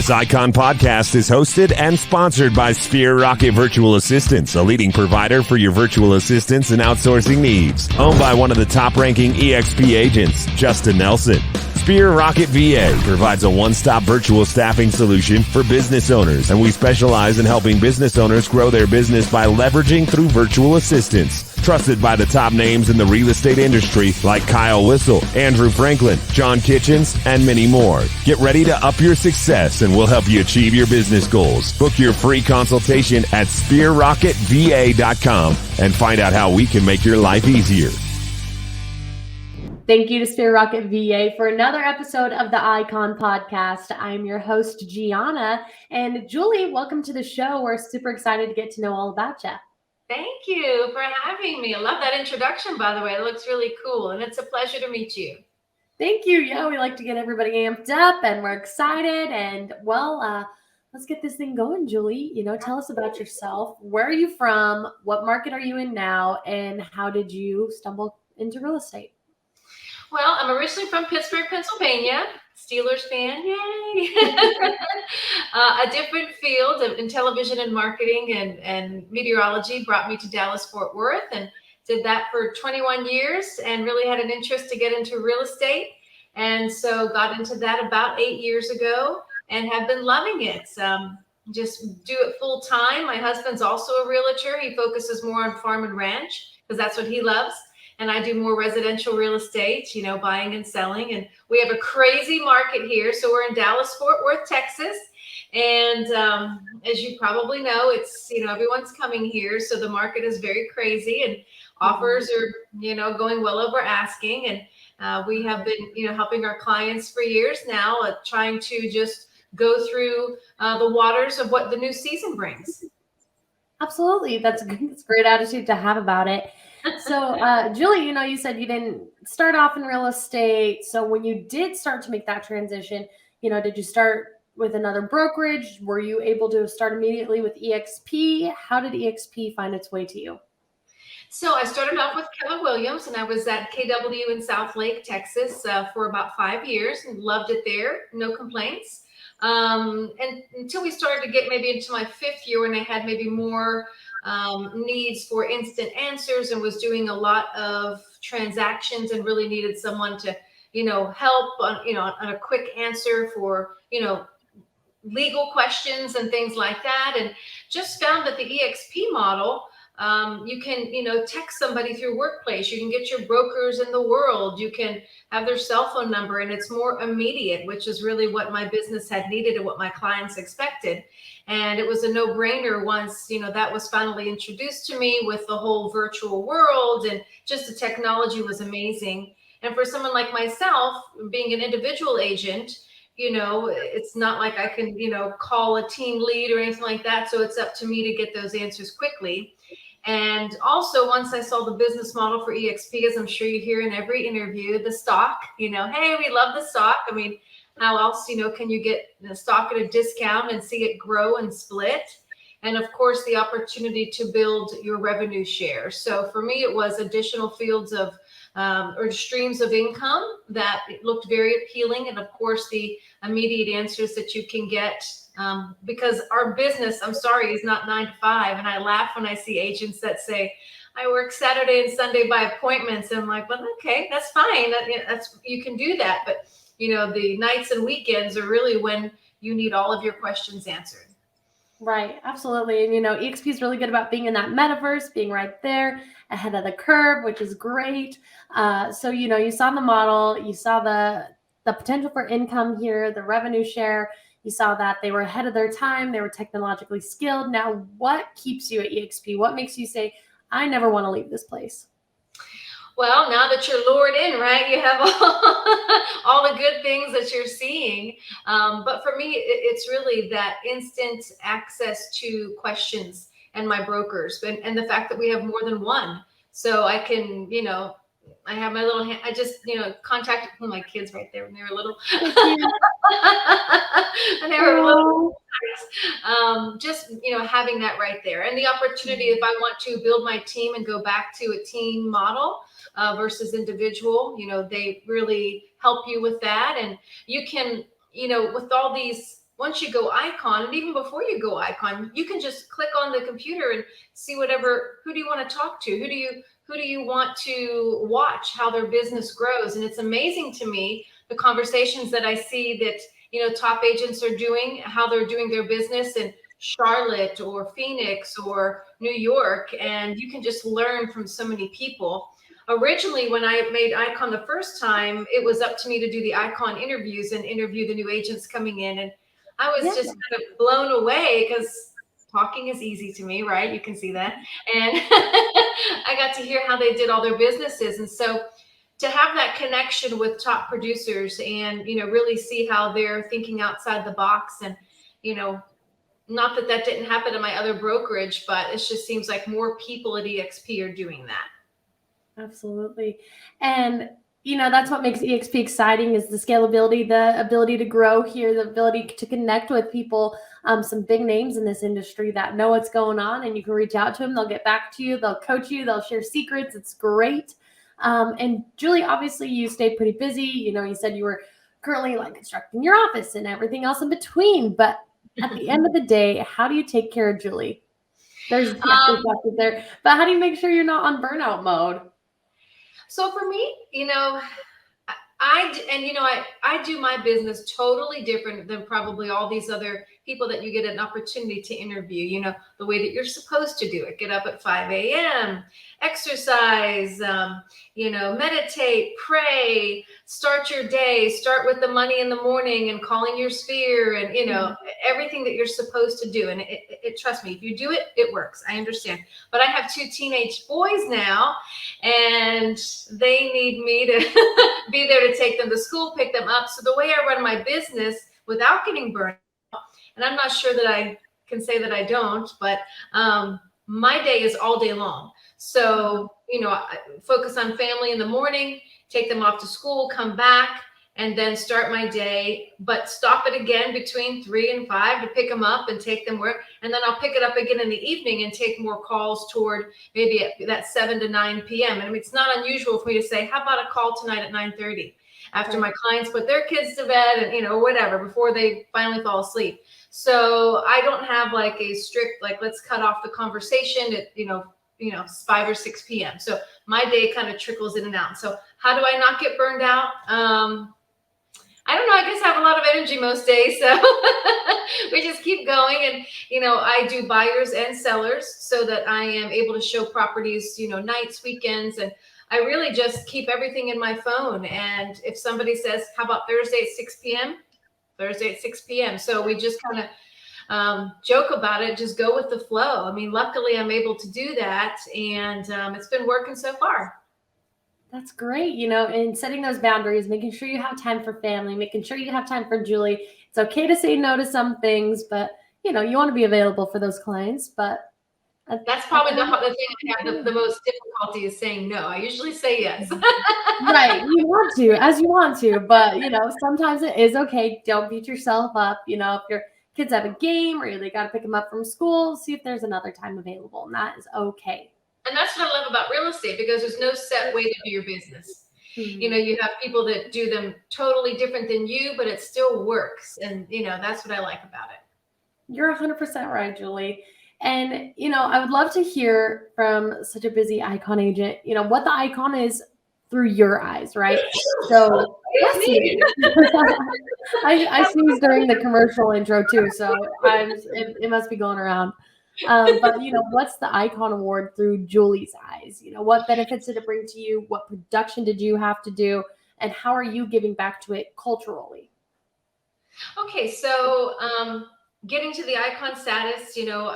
This Icon podcast is hosted and sponsored by Sphere Rocket Virtual Assistants, a leading provider for your virtual assistants and outsourcing needs. Owned by one of the top-ranking EXP agents, Justin Nelson. Sphere Rocket VA provides a one-stop virtual staffing solution for business owners, and we specialize in helping business owners grow their business by leveraging through virtual assistants. Trusted by the top names in the real estate industry like Kyle Whistle, Andrew Franklin, John Kitchens, and many more. Get ready to up your success and we'll help you achieve your business goals. Book your free consultation at sphererocketva.com and find out how we can make your life easier. Thank you to Sphere Rocket VA for another episode of the Icon Podcast. I'm your host, Gianna. And Julie, welcome to the show. We're super excited to get to know all about you. Thank you for having me. I love that introduction, by the way. It looks really cool, and it's a pleasure to meet you. Thank you. Yeah, we like to get everybody amped up, and we're excited. And, let's get this thing going, Julie. Tell us about yourself. Where are you from? What market are you in now? And how did you stumble into real estate? Well, I'm originally from Pittsburgh, Pennsylvania. Steelers fan, yay! A different field in television and marketing and meteorology brought me to Dallas-Fort Worth, and did that for 21 years and really had an interest to get into real estate. And so got into that about 8 years ago and have been loving it. Just do it full time. My husband's also a realtor. He focuses more on farm and ranch because that's what he loves. And I do more residential real estate, buying and selling. And we have a crazy market here. So we're in Dallas-Fort Worth, Texas. And as you probably know, it's, everyone's coming here. So the market is very crazy and offers are, going well over asking. And we have been, helping our clients for years now, trying to just go through the waters of what the new season brings. Absolutely. That's a great attitude to have about it. So, Julie, you said you didn't start off in real estate. So when you did start to make that transition, did you start with another brokerage? Were you able to start immediately with EXP? How did EXP find its way to you? So I started off with Keller Williams, and I was at KW in South Lake, Texas for about 5 years and loved it there. No complaints. And until we started to get maybe into my 5th year when I had maybe more needs for instant answers and was doing a lot of transactions and really needed someone to, help on, on a quick answer for, legal questions and things like that. And just found that the EXP model, you can, text somebody through Workplace. You can get your brokers in the world. You can have their cell phone number, and it's more immediate, which is really what my business had needed and what my clients expected. And it was a no-brainer once, that was finally introduced to me with the whole virtual world, and just the technology was amazing. And for someone like myself, being an individual agent, it's not like I can, call a team lead or anything like that. So it's up to me to get those answers quickly. And also, once I saw the business model for EXP, as I'm sure you hear in every interview, the stock, hey, we love the stock. I mean, how else, can you get the stock at a discount and see it grow and split? And of course, the opportunity to build your revenue share. So for me, it was additional fields of or streams of income that looked very appealing. And of course, the immediate answers that you can get because our business, I'm sorry, is not 9 to 5. And I laugh when I see agents that say, I work Saturday and Sunday by appointments. And I'm like, well, okay, that's fine. You can do that. But, the nights and weekends are really when you need all of your questions answered. Right. Absolutely. And, EXP is really good about being in that metaverse, being right there ahead of the curve, which is great. So, you saw the model, you saw the potential for income here, the revenue share. You saw that they were ahead of their time. They were technologically skilled. Now, what keeps you at EXP? What makes you say, I never want to leave this place? Well, now that you're lured in, right, you have all the good things that you're seeing. But for me, it's really that instant access to questions and my brokers and the fact that we have more than one. So I can, I have my little hand. I just, contacted my kids right there when they were little. And they were little. Just, having that right there and the opportunity, if I want to build my team and go back to a team model versus individual, they really help you with that. And you can, with all these once you go icon, and even before you go icon, you can just click on the computer and see who do you want to talk to? Who do you want to watch how their business grows? And it's amazing to me, the conversations that I see that, top agents are doing, how they're doing their business in Charlotte or Phoenix or New York. And you can just learn from so many people. Originally, when I made Icon the first time, it was up to me to do the Icon interviews and interview the new agents coming in. And I was just kind of blown away because talking is easy to me, right? You can see that. And I got to hear how they did all their businesses. And so to have that connection with top producers and, really see how they're thinking outside the box and, not that that didn't happen in my other brokerage, but it just seems like more people at EXP are doing that. Absolutely. And, that's what makes EXP exciting is the scalability, the ability to grow here, the ability to connect with people, some big names in this industry that know what's going on, and you can reach out to them. They'll get back to you. They'll coach you. They'll share secrets. It's great. And Julie, obviously you stay pretty busy. You said you were currently like constructing your office and everything else in between, but at the end of the day, how do you take care of Julie? There's there, but how do you make sure you're not on burnout mode? So for me, I do my business totally different than probably all these other people that you get an opportunity to interview, the way that you're supposed to do it. Get up at 5 a.m., exercise, meditate, pray, start your day, start with the money in the morning and calling your sphere and, everything that you're supposed to do. And it trust me, if you do it, it works. I understand. But I have 2 teenage boys now, and they need me to be there to take them to school, pick them up. So the way I run my business without getting burned, and I'm not sure that I can say that I don't, but my day is all day long. So, I focus on family in the morning, take them off to school, come back, and then start my day, but stop it again between 3 and 5 to pick them up and take them where, and then I'll pick it up again in the evening and take more calls toward maybe at that 7 to 9 p.m. And I mean, it's not unusual for me to say, how about a call tonight at 9:30 after my clients put their kids to bed and, whatever, before they finally fall asleep. So I don't have like a strict, like, let's cut off the conversation at, 5 or 6 p.m. So my day kind of trickles in and out. So how do I not get burned out? I don't know. I guess I have a lot of energy most days. So we just keep going. And, I do buyers and sellers so that I am able to show properties, nights, weekends. And I really just keep everything in my phone. And if somebody says, how about Thursday at 6 p.m.? Thursday at 6 p.m. So we just kind of joke about it, just go with the flow. I mean, luckily I'm able to do that, and it's been working so far. That's great. And setting those boundaries, making sure you have time for family, making sure you have time for Julie. It's okay to say no to some things, but you want to be available for those clients. But that's probably the thing I have the most difficulty is saying no. I usually say yes. Right. You want to, as you want to, but sometimes it is okay. Don't beat yourself up. If your kids have a game or they got to pick them up from school, see if there's another time available, and that is okay. And that's what I love about real estate, because there's no set way to do your business. Mm-hmm. You have people that do them totally different than you, but it still works. And, that's what I like about it. You're 100% right, Julie. And, I would love to hear from such a busy icon agent, what the icon is through your eyes, right? So I sneezed during the commercial intro too, so it must be going around. But what's the Icon Award through Julie's eyes? What benefits did it bring to you? What production did you have to do? And how are you giving back to it culturally? Okay, so getting to the icon status, you're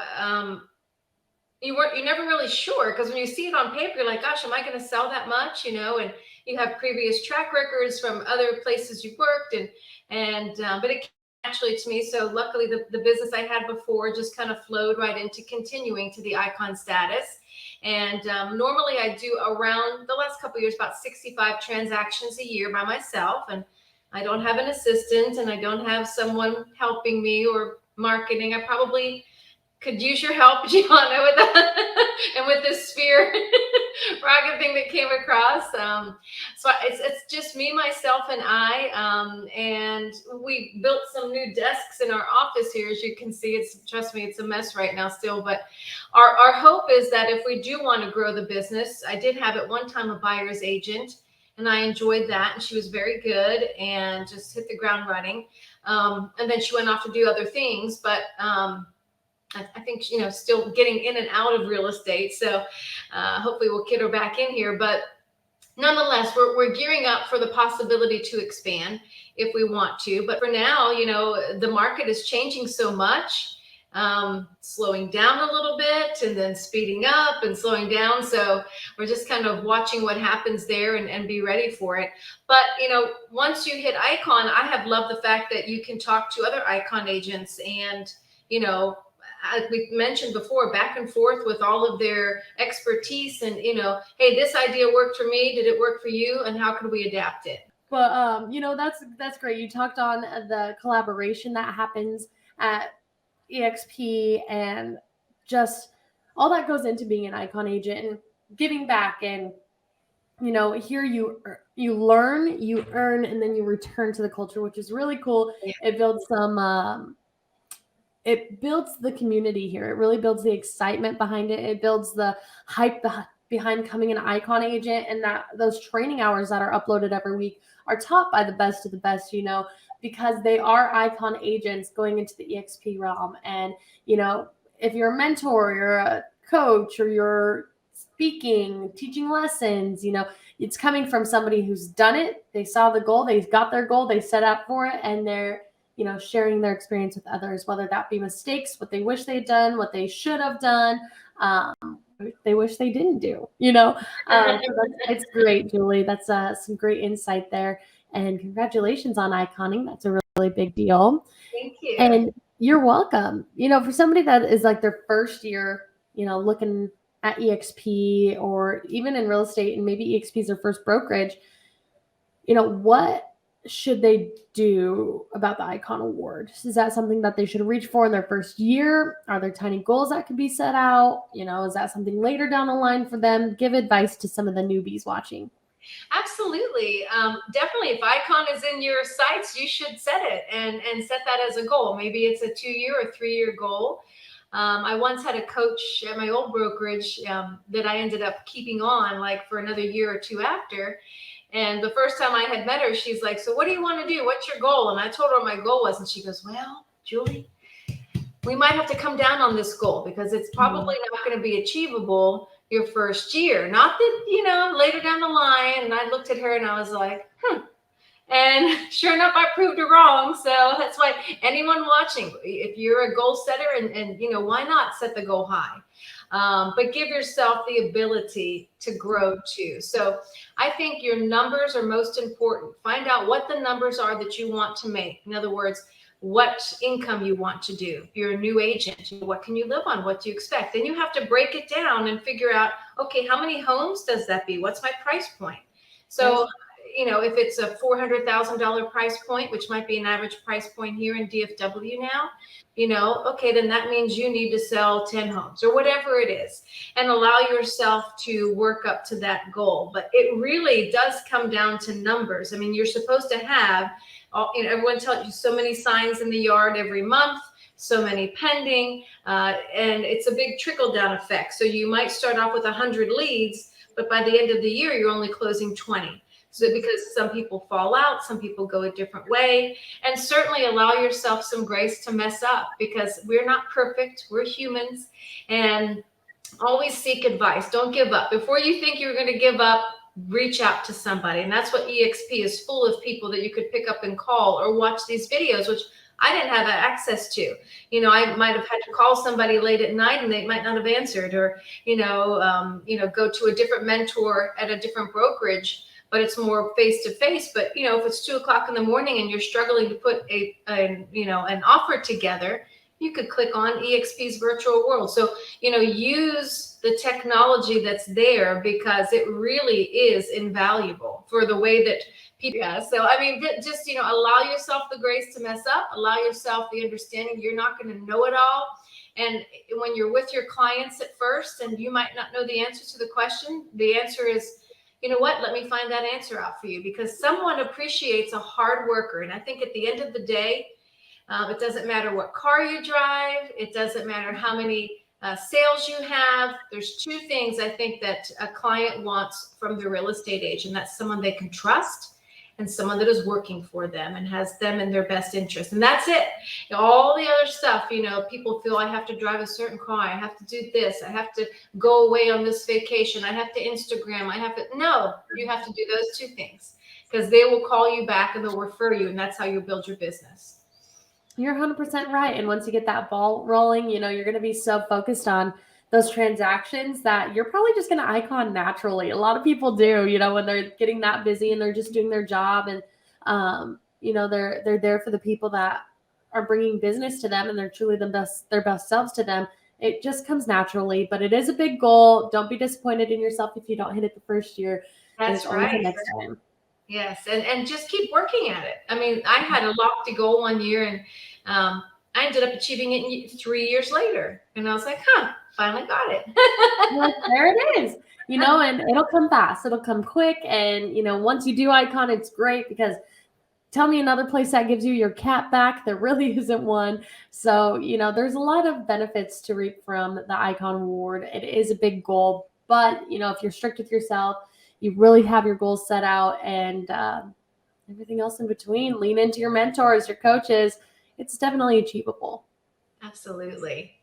never really sure, because when you see it on paper, you're like, gosh, am I going to sell that much? And you have previous track records from other places you've worked, but it came naturally to me. So luckily the business I had before just kind of flowed right into continuing to the icon status. And normally I do around the last couple of years, about 65 transactions a year by myself. And I don't have an assistant, and I don't have someone helping me or marketing. I probably could use your help, Gianna, with that and with this sphere rocket thing that came across. So it's just me, myself, and I. And we built some new desks in our office here. As you can see, trust me, it's a mess right now still. But our hope is that if we do want to grow the business, I did have at one time a buyer's agent, and I enjoyed that. And she was very good and just hit the ground running. And then she went off to do other things. But I think, still getting in and out of real estate. So hopefully we'll get her back in here. But nonetheless, we're gearing up for the possibility to expand if we want to. But for now, the market is changing so much, slowing down a little bit and then speeding up and slowing down. So we're just kind of watching what happens there and be ready for it. But, once you hit Icon, I have loved the fact that you can talk to other Icon agents and, as we mentioned before, back and forth with all of their expertise and, hey, this idea worked for me. Did it work for you? And how can we adapt it? Well, that's great. You talked on the collaboration that happens at EXP and just all that goes into being an Icon agent and giving back. And, here you learn, you earn, and then you return to the culture, which is really cool. Yeah. It builds it builds the community here. It really builds the excitement behind it. It builds the hype behind becoming an Icon agent, and that those training hours that are uploaded every week are taught by the best of the best, because they are Icon agents going into the EXP realm. And, if you're a mentor, you're a coach, or you're speaking, teaching lessons, it's coming from somebody who's done it. They saw the goal, they got their goal, they set up for it, and they're sharing their experience with others, whether that be mistakes, what they wish they'd done, what they should have done, they wish they didn't do, so it's great, Julie. That's some great insight there. And congratulations on iconing. That's a really big deal. Thank you. And you're welcome. For somebody that is like their first year, looking at EXP or even in real estate, and maybe EXP is their first brokerage, what should they do about the Icon Award? Is that something that they should reach for in their first year? Are there tiny goals that could be set out? Is that something later down the line for them? Give advice to some of the newbies watching. Absolutely. Definitely. If Icon is in your sights, you should set it and set that as a goal. Maybe it's a 2-year or 3-year goal. I once had a coach at my old brokerage that I ended up keeping on like for another year or two after. And the first time I had met her, she's like, so what do you want to do? What's your goal? And I told her what my goal was. And she goes, well, Julie, we might have to come down on this goal because it's probably not going to be achievable your first year. Not that, later down the line. And I looked at her and I was like, And sure enough, I proved her wrong. So that's why anyone watching, if you're a goal setter and why not set the goal high? But give yourself the ability to grow too. So I think your numbers are most important. Find out what the numbers are that you want to make. In other words, what income you want to do. If you're a new agent, what can you live on? What do you expect? Then you have to break it down and figure out, okay, how many homes does that be? What's my price point? So, if it's a $400,000 price point, which might be an average price point here in DFW now, okay, then that means you need to sell 10 homes or whatever it is and allow yourself to work up to that goal. But it really does come down to numbers. I mean, you're supposed to have, everyone tells you so many signs in the yard every month, so many pending, and it's a big trickle down effect. So you might start off with 100 leads, but by the end of the year, you're only closing 20. So because some people fall out, some people go a different way, and certainly allow yourself some grace to mess up because we're not perfect. We're humans, and always seek advice. Don't give up. Before you think you're going to give up, reach out to somebody. And that's what EXP is full of, people that you could pick up and call or watch these videos, which I didn't have access to. I might have had to call somebody late at night and they might not have answered, or, go to a different mentor at a different brokerage, but it's more face to face. But, if it's 2:00 in the morning and you're struggling to put an offer together, you could click on EXP's virtual world. So, use the technology that's there because it really is invaluable for the way that people. Yeah. So, just, allow yourself the grace to mess up, allow yourself the understanding you're not going to know it all. And when you're with your clients at first and you might not know the answer to the question, the answer is, you know what, let me find that answer out for you, because someone appreciates a hard worker. And I think at the end of the day, it doesn't matter what car you drive. It doesn't matter how many sales you have. There's two things I think that a client wants from their real estate agent. That's someone they can trust and someone that is working for them and has them in their best interest. And that's it. All the other stuff, people feel I have to drive a certain car. I have to do this. I have to go away on this vacation. I have to Instagram. No, you have to do those two things, because they will call you back and they'll refer you. And that's how you'll build your business. You're 100% right. And once you get that ball rolling, you're going to be so focused on those transactions that you're probably just going to icon naturally. A lot of people do, when they're getting that busy and they're just doing their job, and, they're there for the people that are bringing business to them, and they're truly their best selves to them. It just comes naturally, but it is a big goal. Don't be disappointed in yourself if you don't hit it the first year. That's right. The next time. Yes, and just keep working at it. I mean, I had a lofty goal one year, and I ended up achieving it 3 years later. And I was like, finally got it. Well, there it is. And it'll come fast. It'll come quick. And, once you do icon, it's great, because tell me another place that gives you your cap back. There really isn't one. So, there's a lot of benefits to reap from the icon award. It is a big goal, but, if you're strict with yourself, you really have your goals set out, and everything else in between, lean into your mentors, your coaches. It's definitely achievable. Absolutely.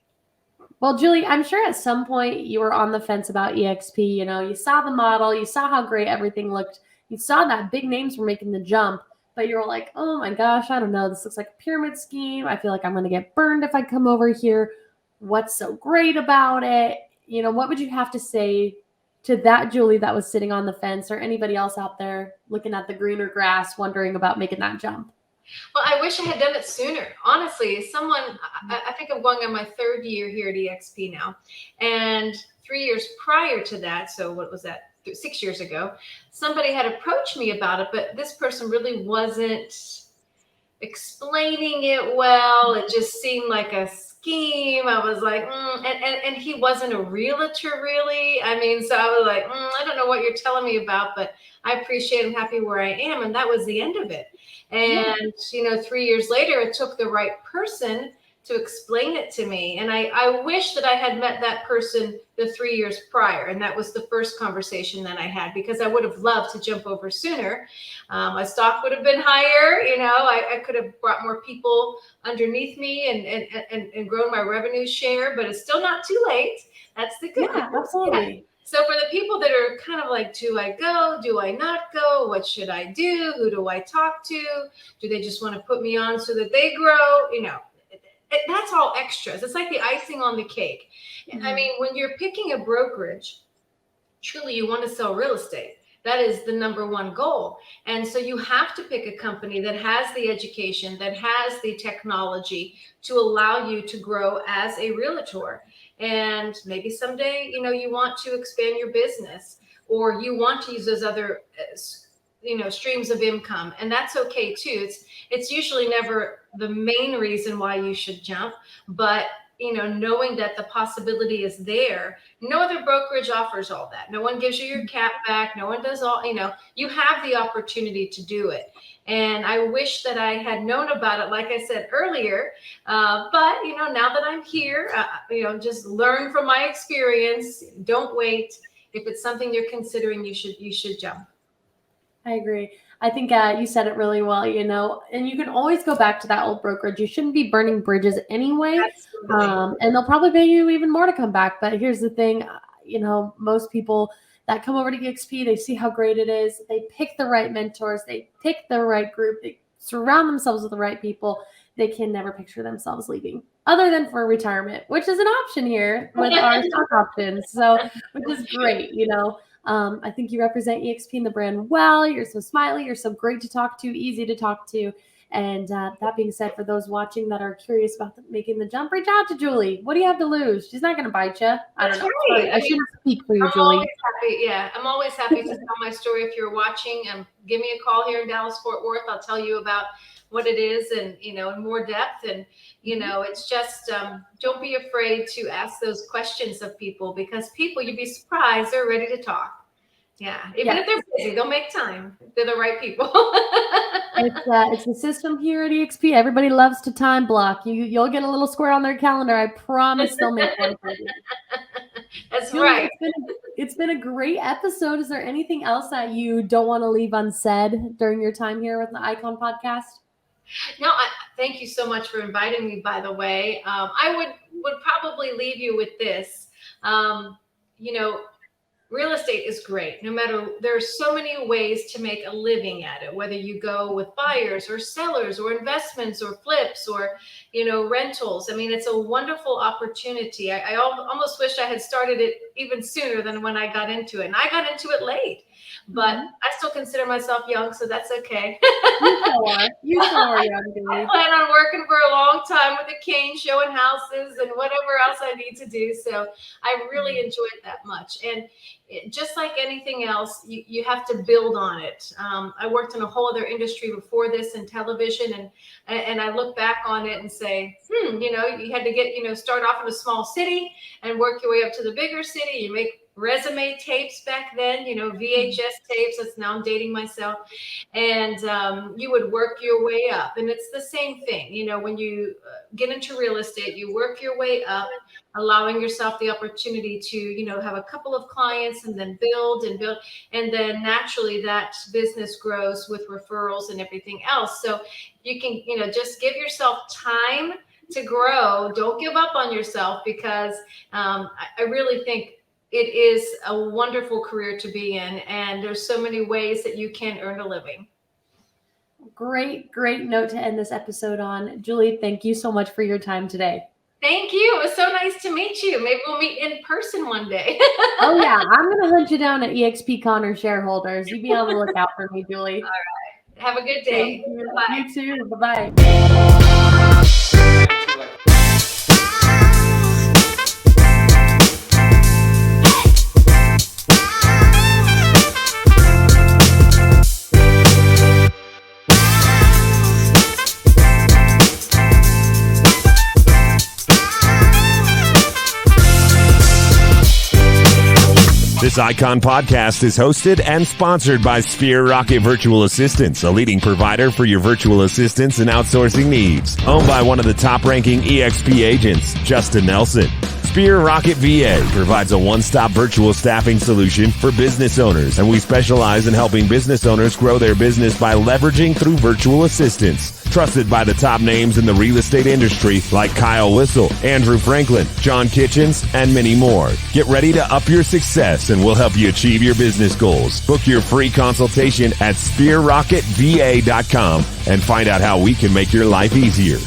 Well, Julie, I'm sure at some point you were on the fence about EXP. You saw the model, you saw how great everything looked. You saw that big names were making the jump, but you were like, oh my gosh, I don't know. This looks like a pyramid scheme. I feel like I'm going to get burned if I come over here. What's so great about it? What would you have to say to that Julie that was sitting on the fence, or anybody else out there looking at the greener grass, wondering about making that jump? Well, I wish I had done it sooner. Honestly, I think I'm going on my third year here at EXP now. And 3 years prior to that, so what was that, 6 years ago, somebody had approached me about it, but this person really wasn't explaining it well. It just seemed like a scheme. I was like, and he wasn't a realtor really. I mean, so I was like, I don't know what you're telling me about, but I appreciate I'm happy where I am. And that was the end of it. And, 3 years later, it took the right person to explain it to me. And I wish that I had met that person the 3 years prior. And that was the first conversation that I had, because I would have loved to jump over sooner. My stock would have been higher. I could have brought more people underneath me and grown my revenue share, but it's still not too late. That's the good news. Absolutely. Yeah. So for the people that are kind of like, do I go? Do I not go? What should I do? Who do I talk to? Do they just want to put me on so that they grow? That's all extras. It's like the icing on the cake. Mm-hmm. I mean, when you're picking a brokerage, truly you want to sell real estate. That is the number one goal. And so you have to pick a company that has the education, that has the technology to allow you to grow as a realtor. And maybe someday, you want to expand your business, or you want to use those other, streams of income. And that's okay too. It's usually never the main reason why you should jump, but knowing that the possibility is there. No other brokerage offers all that. No one gives you your cap back. No one does all, you have the opportunity to do it. And I wish that I had known about it, like I said earlier. But, now that I'm here, just learn from my experience. Don't wait. If it's something you're considering, you should jump. I agree. I think you said it really well, and you can always go back to that old brokerage. You shouldn't be burning bridges anyway. And they'll probably pay you even more to come back. But here's the thing, most people that come over to EXP, they see how great it is. They pick the right mentors. They pick the right group. They surround themselves with the right people. They can never picture themselves leaving, other than for retirement, which is an option here with our stock options. So, which is great, I think you represent EXP and the brand well. You're so smiley. You're so great to talk to, easy to talk to. And that being said, for those watching that are curious about making the jump, reach out to Julie. What do you have to lose? She's not going to bite you. I don't know. Right. Sorry, I shouldn't speak for you, Julie. I'm always happy to tell my story. If you're watching, give me a call here in Dallas, Fort Worth. I'll tell you about what it is, and in more depth. And it's just don't be afraid to ask those questions of people, because people, you'd be surprised, they're ready to talk. Yeah, even if they're busy, they'll make time. They're the right people. It's the system here at EXP. Everybody loves to time block. You'll get a little square on their calendar. I promise they'll make one for you. That's Julie, right. It's been a great episode. Is there anything else that you don't want to leave unsaid during your time here with the Icon Podcast? No, thank you so much for inviting me, by the way. I would probably leave you with this. Real estate is great. No matter, there's so many ways to make a living at it, whether you go with buyers or sellers or investments or flips or, rentals. I mean, it's a wonderful opportunity. I almost wish I had started it even sooner than when I got into it. And I got into it late, but I still consider myself young, so that's okay. You still are young, I plan on working for a long time with a cane, showing houses and whatever else I need to do. So I really enjoyed that much. And just like anything else, you have to build on it. I worked in a whole other industry before this in television, and I look back on it and say, you had to get, start off in a small city and work your way up to the bigger city. You make resume tapes back then, VHS tapes. That's, now I'm dating myself. And you would work your way up. And it's the same thing, when you get into real estate, you work your way up, allowing yourself the opportunity to, have a couple of clients and then build. And then naturally that business grows with referrals and everything else. So you can, just give yourself time to grow. Don't give up on yourself, because I really think it is a wonderful career to be in. And there's so many ways that you can earn a living. Great note to end this episode on. Julie, thank you so much for your time today. Thank you. It was so nice to meet you. Maybe we'll meet in person one day. Oh, yeah. I'm going to hunt you down at EXP Connor shareholders. You be on the lookout for me, Julie. All right. Have a good day. Bye. You too. Bye-bye. This Icon Podcast is hosted and sponsored by Sphere Rocket Virtual Assistants, a leading provider for your virtual assistants and outsourcing needs. Owned by one of the top-ranking EXP agents, Justin Nelson. Sphere Rocket VA provides a one-stop virtual staffing solution for business owners, and we specialize in helping business owners grow their business by leveraging through virtual assistants. Trusted by the top names in the real estate industry like Kyle Whistle, Andrew Franklin, John Kitchens, and many more. Get ready to up your success, and we'll help you achieve your business goals. Book your free consultation at sphererocketva.com and find out how we can make your life easier.